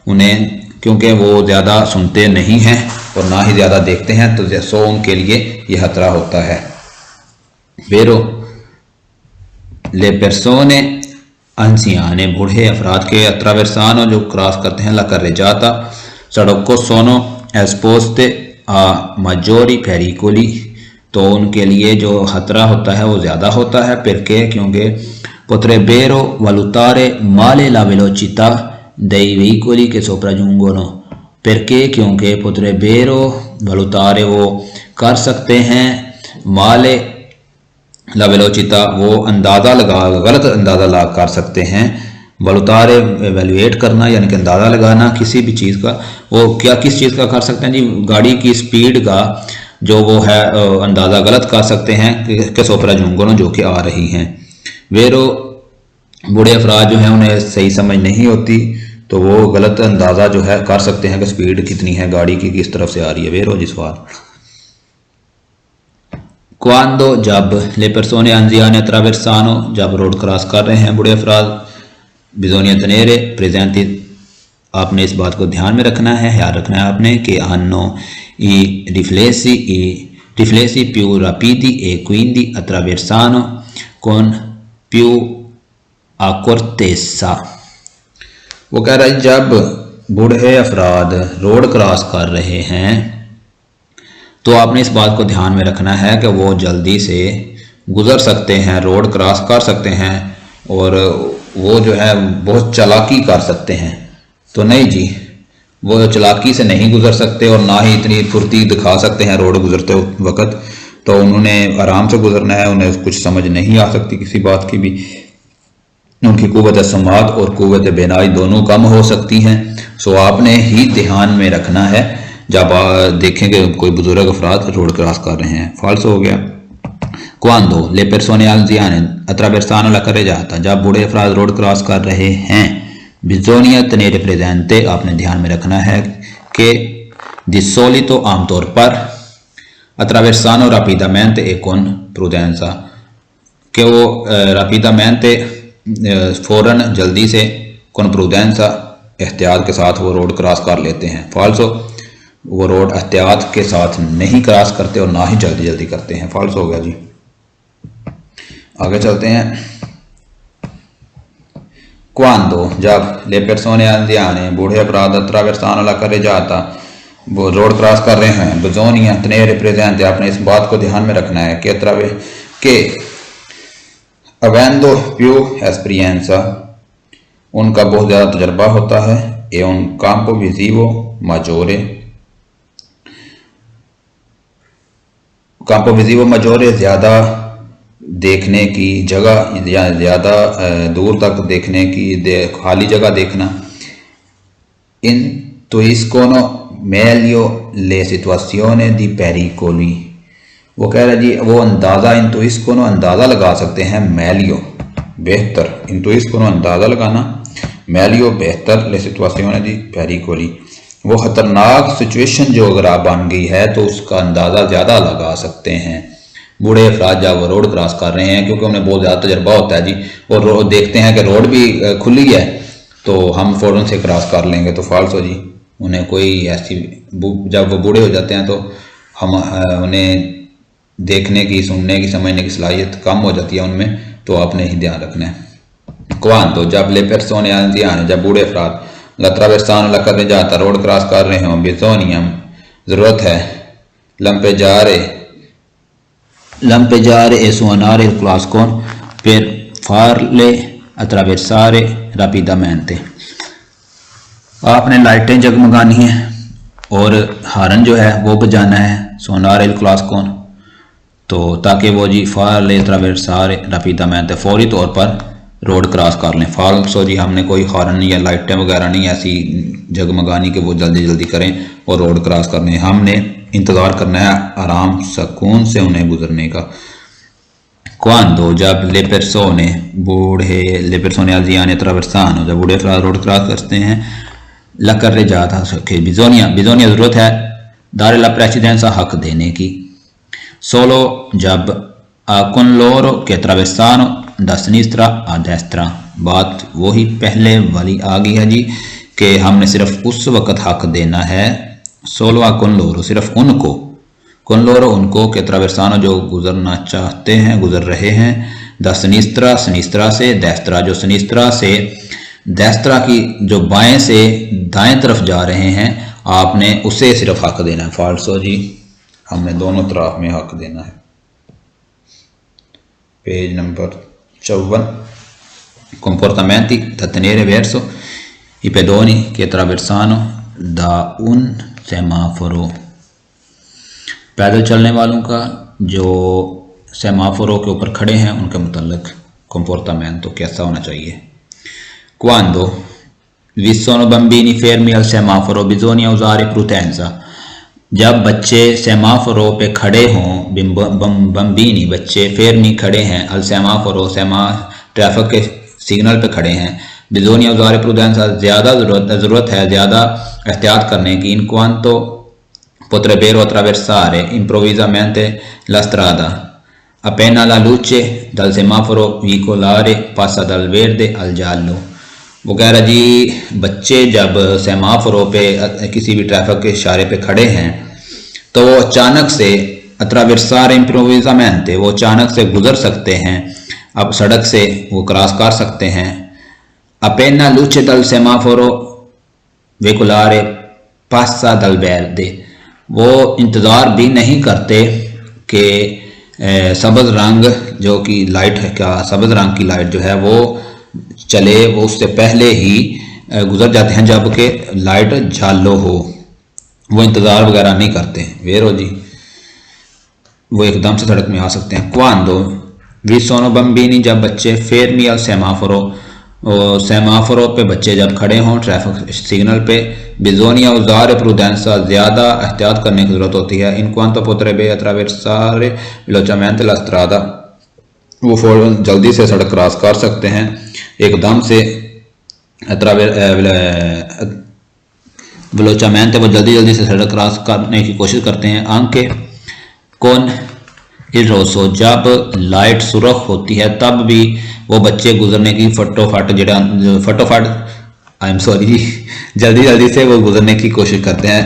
उन्हें, क्योंकि वो ज़्यादा सुनते नहीं हैं और ना ही ज़्यादा देखते हैं, तो सो उनके लिए ये खतरा होता है। वेरो ले पेर्सोने अंसियाने बूढ़े अफराद के अत्रावेर्सानो जो क्रॉस करते हैं ला कर जाता सड़क को सोनो एस्पोस्ते मजोरी पेरिकोली तो उनके लिए जो खतरा होता है वो ज़्यादा होता है। फिर के क्योंकि पोत्रेबेरो वलुतारे माले ला वेलोचिता dei veicoli che sopraggiungono perché क्योंकि पोत्रेबेरो वलुतारे वो कर सकते हैं माले ला वेलोचिता वो अंदाज़ा लगा गलत अंदाज़ा ला कर सकते हैं। वलुतारे एवेलुएट करना यानी कि अंदाज़ा लगाना किसी भी चीज़ का, वो क्या किस चीज़ का कर सकते हैं जी, गाड़ी की स्पीड का जो वो है अंदाज़ा गलत कर सकते हैं कि सोप्राजुंगोनो जो कि आ रही हैं। वेरो बूढ़े अफराद जो हैं उन्हें सही समझ नहीं होती तो वो गलत अंदाज़ा जो है कर सकते हैं कि स्पीड कितनी है गाड़ी की, किस तरफ से आ रही है। वेरो जी सवाल क्वांदो जब ले पर्सोने अंजियाने अत्रावेर्सानो जब रोड क्रॉस कर रहे हैं बूढ़े अफराद बिजोनिया तनेरे प्रेजेंटी आपने इस बात को ध्यान में रखना है, ख्याल रखना है आपने कि आनो ई रिफ्लेसी प्यू रापीदी ए क्विंदी अत्रावेर्सानो कौन प्यू आकोर्तेसा। वो कह रहा है जब बूढ़े अफराद रोड क्रॉस कर रहे हैं तो आपने इस बात को ध्यान में रखना है कि वो जल्दी से गुजर सकते हैं, रोड क्रॉस कर सकते हैं और वो जो है बहुत चालाकी कर सकते हैं। तो नहीं जी, वो चालाकी से नहीं गुजर सकते और ना ही इतनी फुर्ती दिखा सकते हैं रोड गुजरते वक्त, तो उन्होंने आराम से गुजरना है, उन्हें कुछ समझ नहीं आ सकती किसी बात की भी, उनकी कुव्वत समात और कुव्वत बेनाई दोनों कम हो सकती हैं। सो आपने ही ध्यान में रखना है जब देखेंगे कोई बुजुर्ग अफराद रोड क्रॉस कर रहे हैं। फॉल्स हो गया। क्वांदो ले पेर्सोने अंजियाने अत्रावेर्सानो ला करे जाता जब बूढ़े अफराद रोड क्रॉस कर रहे हैं बिजोनिया तनेरे प्रेजेंटे आपने ध्यान में रखना है कि दिसोली तो आमतौर पर अत्रावेर्सानो रापिदामेंटे e con prudenza कि वो रापिदामेंटे फौरन जल्दी से con prudenza एहतियात के साथ वो रोड क्रॉस कर लेते हैं। फॉल्सो वो रोड एहतियात के साथ नहीं क्रॉस करते और ना ही जल्दी जल्दी करते हैं। फॉल्स हो गया जी। आगे चलते हैं। क्वांदो जब ले पेर्सोने अंजियाने बूढ़े अपराध अत्रावेर्सानो ला करे जाता वो रोड क्रॉस कर रहे हैं बिजोनिया तनेरे प्रेजेंटे आपने इस बात को ध्यान में रखना है कि अत्रावे के avendo più esperienza उनका बहुत ज़्यादा तजर्बा होता है e un campo visivo maggiore campo visivo maggiore ज़्यादा देखने की जगह या ज़्यादा दूर तक देखने की खाली जगह देखना। intuiscono meglio le situazioni di pericoli वो कह रहा जी वो अंदाज़ा इंतुइस्कोनो अंदाज़ा लगा सकते हैं मेलियो बेहतर, इंतुइस्कोनो अंदाज़ा लगाना, मेलियो बेहतर ले सिचुएशन दी पेरिकोली वो ख़तरनाक सिचुएशन जो अगर आप बन गई है तो उसका अंदाज़ा ज़्यादा लगा सकते हैं। बूढ़े अफराद जब वो रोड क्रॉस कर रहे हैं क्योंकि उन्हें बहुत ज़्यादा तजर्बा होता है जी और देखते हैं कि रोड भी खुली है तो हम फ़ौरन से क्रॉस कर लेंगे, तो फॉल्स हो जी। उन्हें कोई ऐसी जब वो बूढ़े हो जाते हैं तो हम उन्हें देखने की, सुनने की, समझने की सलाहियत कम हो जाती है उनमें, तो आपने ही ध्यान रखना है। क्वांतो जब ले पेर्सोने अंजियाने जब बूढ़े अफराद लत्रावेर्सानो ला करने जाता रोड क्रॉस कर रहे हों बिजोनियम ज़रूरत है लंपे जा रहे lampeggiare e suonare il clacson per farle attraversare rapidamente। आपने लाइटें जगमगानी हैं और हारन जो है वो बजाना है, सोनार इल क्लास्कोन, तो ताकि वो जी फाले ट्रावेसारे रापिदामेंटे फौरी तौर पर रोड क्रॉस कर लें। फालसो जी हमने कोई हारन या लाइटें वगैरह नहीं ऐसी जगमगानी कि वो जल्दी जल्दी करें और रोड क्रॉस करने, हमने इंतज़ार करना है आराम सुकून से उन्हें गुजरने का। क्वांडो जब ले पर्सोने बूढ़े ले पर्सोने अजियाने ट्रावर्सानो जब बूढ़े रोड क्रॉस करते हैं, ला कर जाता सके बिजोनिया बिजोनिया ज़रूरत है दारे ला प्रेसिडेंसा हक देने की। सोलो जब con loro che attraversano da sinistra a destra, बात वही पहले वाली आ गई है जी कि हमने सिर्फ उस वक्त हक देना है। सोलो con loro सिर्फ उनको, con loro उनको के attraversano जो गुजरना चाहते हैं गुजर रहे हैं, da sinistra sinistra से, destra जो sinistra से destra की जो बाएं से दाएं तरफ जा रहे हैं आपने उसे सिर्फ हक देना है। फाल्सो जी हमने दोनों तरफ में हक देना है। Page number 54 comportamenti da tenere verso i pedoni che attraversano da un semaforo, पैदल चलने वालों का जो सेमाफोरो के ऊपर खड़े हैं उनके मुतल्लिक comportamento कैसा होना चाहिए। Quando vi sono bambini fermi al semaforo bisogna usare prudenza, जब बच्चे सेमाफोरो पे खड़े हों, बम्बीनी बच्चे फेरमी खड़े हैं, अल सेमाफोरो ट्रैफिक के सिग्नल पे खड़े हैं, बिजोनिया उज़ारे प्रूडेंसा ज़्यादा ज़रूरत है ज़्यादा एहतियात करने की। इन क्वांतो potrebbero attraversare improvvisamente la strada appena la luce dal semaforo veicolare passa dal verde al giallo। वो कह रहा जी बच्चे जब सेमाफोरो पे किसी भी ट्रैफिक के इशारे पे खड़े हैं तो वो अचानक से attraversare improvvisamente वो अचानक से गुजर सकते हैं, अब सड़क से वो क्रॉस कर सकते हैं। appena luce dal semaforo veicolare passa dal verde वो इंतज़ार भी नहीं करते कि सब्ज़ रंग जो कि लाइट है क्या सब्ज़ रंग की लाइट जो है वो चले, वो उससे पहले ही गुजर जाते हैं जबकि लाइट जालो हो, वो इंतज़ार वगैरह नहीं करते। वेरो जी वो एकदम से सड़क में आ सकते हैं। क्वांडो वी सोनो बम्बीनी जब बच्चे फेरमी al सेमाफोरो सेमाफोरो पे बच्चे जब खड़े हों ट्रैफिक सिग्नल पे, बिजोनिया उज़ारे प्रूडेंसा ज़्यादा एहतियात करने की ज़रूरत होती है। इन क्वांतो potrebbe attraversare velocemente la strada वो फौरन जल्दी से सड़क क्रॉस कर सकते हैं एकदम से। वेलोचामेंटे वो जल्दी जल्दी से सड़क क्रॉस करने की कोशिश करते हैं। आंके कौन il rosso जब लाइट सुरख होती है तब भी वो बच्चे गुजरने की फटोफट आई एम सॉरी जी जल्दी जल्दी से वो गुजरने की कोशिश करते हैं।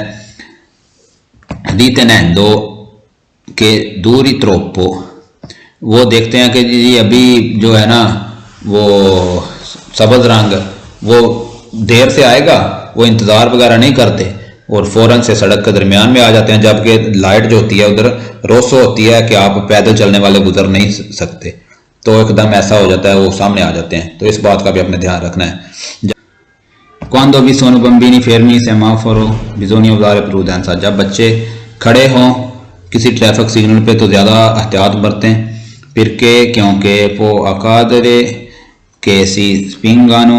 ritenendo che duri troppo वो देखते हैं कि जी अभी जो है ना वो सब्ज़ रंग वो देर से आएगा, वो इंतज़ार वगैरह नहीं करते और फ़ौरन से सड़क के दरमियान में आ जाते हैं, जबकि लाइट जो होती है उधर रोसो होती है कि आप पैदल चलने वाले गुजर नहीं सकते, तो एकदम ऐसा हो जाता है वो सामने आ जाते हैं। तो इस बात का भी अपने ध्यान रखना है। Quando vi sono bambini fermi semaforo bisogna usare prudenza जब बच्चे खड़े हों किसी ट्रैफिक सिग्नल पे तो ज़्यादा एहतियात बरतें। perché क्योंकि può accadere che si spingano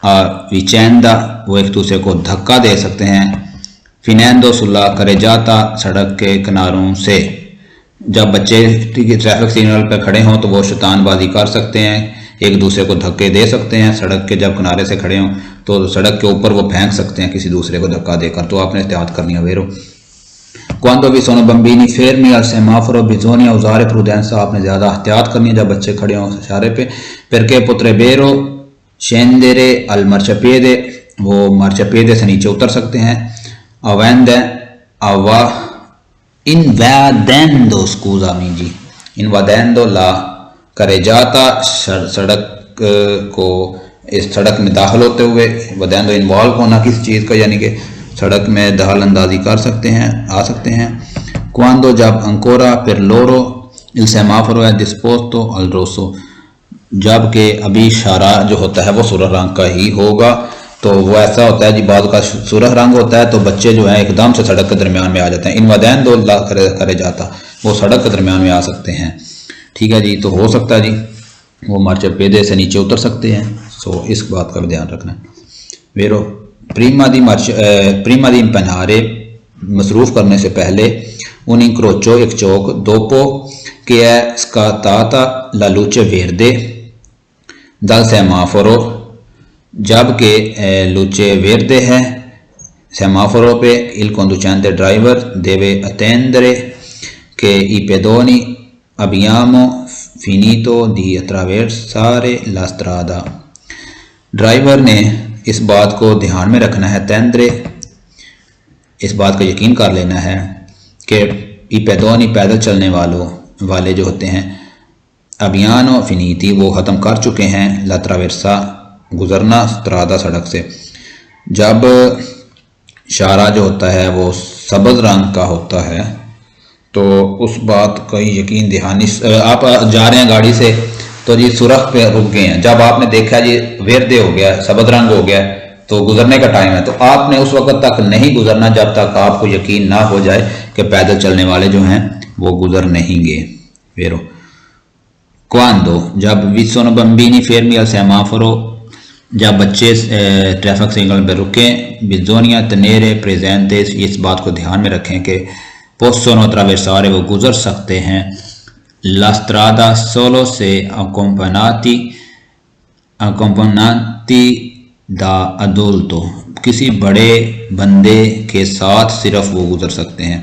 a vicenda वो एक दूसरे को धक्का दे सकते हैं। finendo sulla carreggiata सड़क के किनारों से जब बच्चे ट्रैफिक सिग्नल पर खड़े हों तो वो शैतानबाजी कर सकते हैं, एक दूसरे को धक्के दे सकते हैं। सड़क के जब किनारे से खड़े हों तो सड़क के ऊपर वो फेंक सकते हैं किसी दूसरे को धक्का देकर, तो आपने एहतियात करनी है। वेरो Quando vi sono bambini fermi al semaforo bisogna usare prudenza आपने ज़्यादा एहतियात करनी है जब बच्चे खड़े हों इशारे पे। perché potrebbero scendere al marciapiede वो मार्चापिede से नीचे उतर सकते हैं। invadendo scusami जी invadendo la carreggiata सड़क को इस सड़क में दाखिल होते हुए, invadendo इन्वॉल्व होना किसी चीज़ का यानी कि सड़क में दखल अंदाजी कर सकते हैं आ सकते हैं। Quando जब ancora per loro इल सेमाफोरो है डिस्पोस्तो अल रोसो, जबकि अभी इशारा जो होता है वो सुरख रंग का ही होगा। तो वो ऐसा होता है जी, बाद का सुरख रंग होता है तो बच्चे जो है एकदम से सड़क के दरमियान में आ जाते हैं। इन वदैन दो करे जाता, वो सड़क के दरमियान में आ सकते हैं। ठीक है जी, तो हो सकता है जी वो मार्चे पेदे से नीचे उतर सकते हैं। सो इस बात का भी ध्यान रखना है। वेरो प्रीमा दी इम्पनारे मसरूफ़ करने से पहले उन इंक्रोचो एक चौक दोपो के स्काताता ला लुचे वेरदे दल सेमाफोरो, जबकि लुचे वेरदे है सेमाफोरो पे इल conducente ड्राइवर देवे अतेंद्रे के ई pedoni abbiamo finito di attraversare la strada। Driver ने इस बात को ध्यान में रखना है, तेंद्रे इस बात का यकीन कर लेना है कि ई पैदोनी पैदल चलने वाले जो होते हैं, अबियानो फिनीती वो ख़त्म कर चुके हैं, लात्रावेरसा गुजरना, स्त्रादा सड़क से। जब इशारा जो होता है वो सब्ज़ रंग का होता है तो उस बात का यकीन ध्यान, आप जा रहे हैं गाड़ी से तो जी सुरख पे रुक गए हैं, जब आपने देखा जी वेरदे हो गया, सब्ज़ रंग हो गया तो गुजरने का टाइम है, तो आपने उस वक्त तक नहीं गुजरना जब तक आपको यकीन ना हो जाए कि पैदल चलने वाले जो हैं वो गुजर नहीं गए। वेरो क्वांदो जब विसोनो बम्बीनी फेरमी अल सेमाफोरो, जब बच्चे ट्रैफिक सिग्नल पर रुकें, बिजोनिया तनेरे प्रेजेंटे, इस बात को ध्यान में रखें कि पोस्टोनो अट्रावेसारे वो गुजर सकते हैं। लास्त्रादा सोलो से अकोम्पनाती दा अदुल्तो, किसी बड़े बंदे के साथ सिर्फ वो गुजर सकते हैं।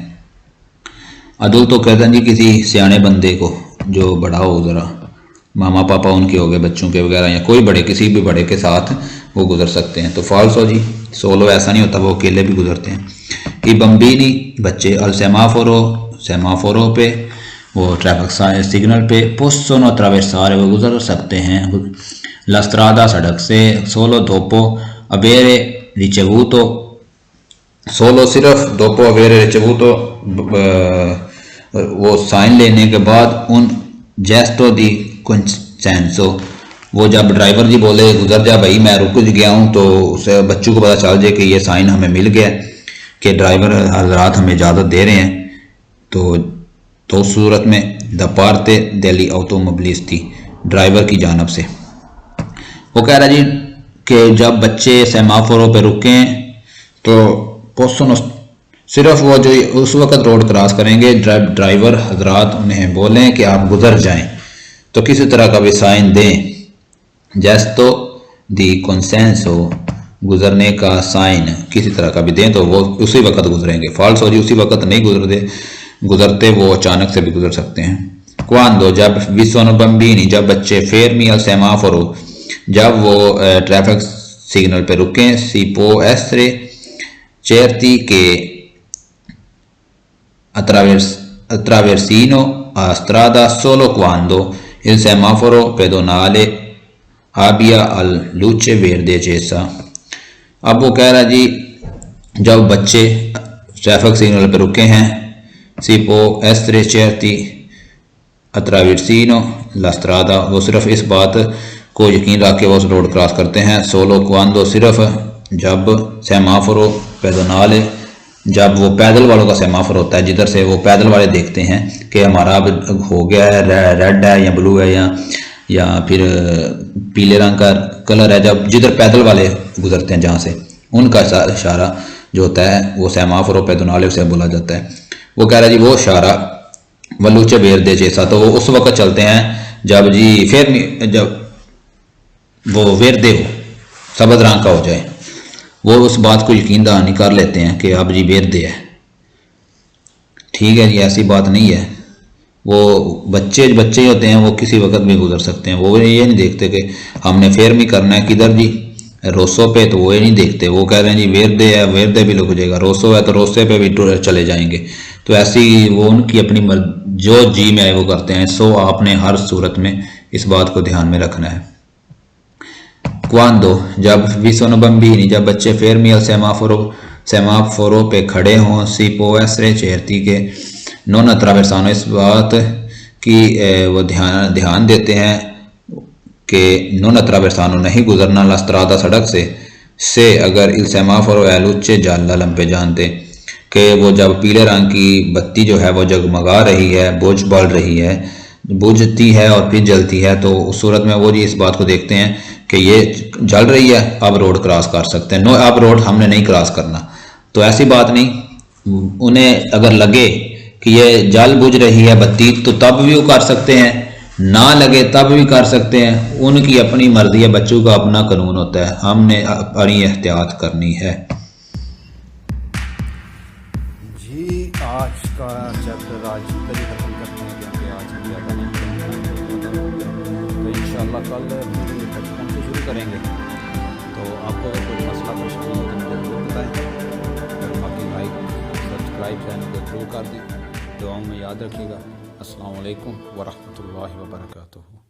अदुल्तो कहते हैं जी किसी सियाने बंदे को जो बड़ा हो, ज़रा मामा पापा उनके हो गए, बच्चों के वगैरह, या कोई बड़े किसी भी बड़े के साथ वो गुजर सकते हैं। तो फॉल्सो जी, सोलो ऐसा नहीं होता, वो अकेले भी गुजरते हैं। ई बम्बीनी बच्चे, अल सेमाफोरो पे वो ट्रैफिक सिग्नल पे, पोस्टोनो अट्रावेसारे वो गुजर सकते हैं लास्त्रादा सड़क से। सोलो दोपो अबेरे रिचेवूतो, सोलो सिर्फ दोपो अबेरे रिचेवूतो वो साइन लेने के बाद उन जेस्टो दी कंसेंसो, वो जब ड्राइवर जी बोले गुजर जा भाई मैं रुक गया हूँ, तो उसे बच्चों को पता चल जाए कि ये साइन हमें मिल गया कि ड्राइवर हजरात हमें इजाज़त दे रहे हैं। तो उस सूरत में द पार्ते दिल्ली ऑटोमोबिलिस्टी, ड्राइवर की जानब से वो कह रहा जी कि जब बच्चे सेमाफोरों पे रुकें तो पोस्टोनो सिर्फ वो जो उस वक्त रोड क्रॉस करेंगे, ड्राइवर हजरात उन्हें बोलें कि आप गुजर जाएं, तो किसी तरह का भी साइन दें। जेस्तो दी कंसेंसो, गुजरने का साइन किसी तरह का भी दें तो वो उसी वक्त गुजरेंगे। फॉल्स हो जी, उसी वक्त नहीं गुजरते, वो अचानक से भी गुजर सकते हैं। क्वांदो जब विसोनो बम्बीनी, जब बच्चे फेरमी अल सेमाफोरो, जब वो ट्रैफिक सिग्नल पे रुकें, सीपो एस्ट्रे चेरती के attraversino a strada solo quando il semaforo pedonale abbia al luce verde accesa। अब वो कह रहा जी जब बच्चे ट्रैफिक सिग्नल पर रुके हैं, सिपो एस्ट्रे चेरती अट्रावर्सिनो ला स्ट्रादा, वो सिर्फ इस बात को यकीन रख के वो उस रोड क्रॉस करते हैं। सोलो क्वांदो सिर्फ जब सेमाफोरो पेडोनाले, जब वो पैदल वालों का सेमाफोर होता है, जिधर से वो पैदल वाले देखते हैं कि हमारा अब हो गया है, रेड है या ब्लू है या फिर पीले रंग का कलर है, जब जिधर पैदल वाले गुजरते हैं जहाँ से, उनका इशारा जो होता है वो सेमाफोरो पेडोनाले से बोला जाता है। वो कह रहा जी वो इशारा वलूचे वेरदे जैसा, तो वो उस वक्त चलते हैं जब जी फिर जब वो वेरदे हो, सब्ज़ रंग का हो जाए, वो उस बात को यकीन दहानी कर लेते हैं कि अब जी वेरदे है। ठीक है जी, ऐसी बात नहीं है, वो बच्चे ही होते हैं, वो किसी वक्त भी गुजर सकते हैं। वो ये नहीं देखते कि हमने फेरमी करना है किधर जी, रोसो पे, तो वो ये नहीं देखते, वो कह रहे हैं जी वेरदे है, वेरदे भी लुक जाएगा, रोसो है तो रोसे पे भी चले जाएंगे। तो ऐसी वो उनकी अपनी जो जी में आए वो करते हैं। सो आपने हर सूरत में इस बात को ध्यान में रखना है। क्वांदो जब विसोनो बम्बीनी, जब बच्चे फेरमी अल सेमाफोरो पे खड़े हों, सीपो एस्रे चेरती के नोन अट्रावेसानो, इस बात कि वो ध्यान देते हैं कि non attraversano नहीं गुजरना la strada सड़क से अगर il semaforo è luce gialla lampeggiante कि वो जब पीले रंग की बत्ती जो है वो जगमगा रही है, बुझती है और फिर जलती है, तो उस सूरत में वो जी इस बात को देखते हैं कि ये जल रही है, अब रोड क्रॉस कर सकते हैं। नो, अब रोड हमने नहीं क्रॉस करना। तो ऐसी बात नहीं, उन्हें अगर लगे कि ये जल बुझ रही है बत्ती तो तब भी वो कर सकते हैं, ना लगे तब भी कर सकते हैं। उनकी अपनी मर्जी है, बच्चों का अपना कानून होता है, हमने अपनी एहतियात करनी है। जी आज का चैप्टर आज तक ही खत्म करते हैं क्योंकि आज हम ज़्यादा नहीं करेंगे, तो इंशाल्लाह कल 55 से शुरू करेंगे। तो आपको अगर कोई मसला परेशानी हो तो मुझे ज़रूर बताएं, और बाकी लाइक सब्सक्राइब चैनल को जरूर कर दें। दुआओं में याद रखिएगा। अस्सलाम वालेकुम व रहमतुल्लाहि व बरकातुहू।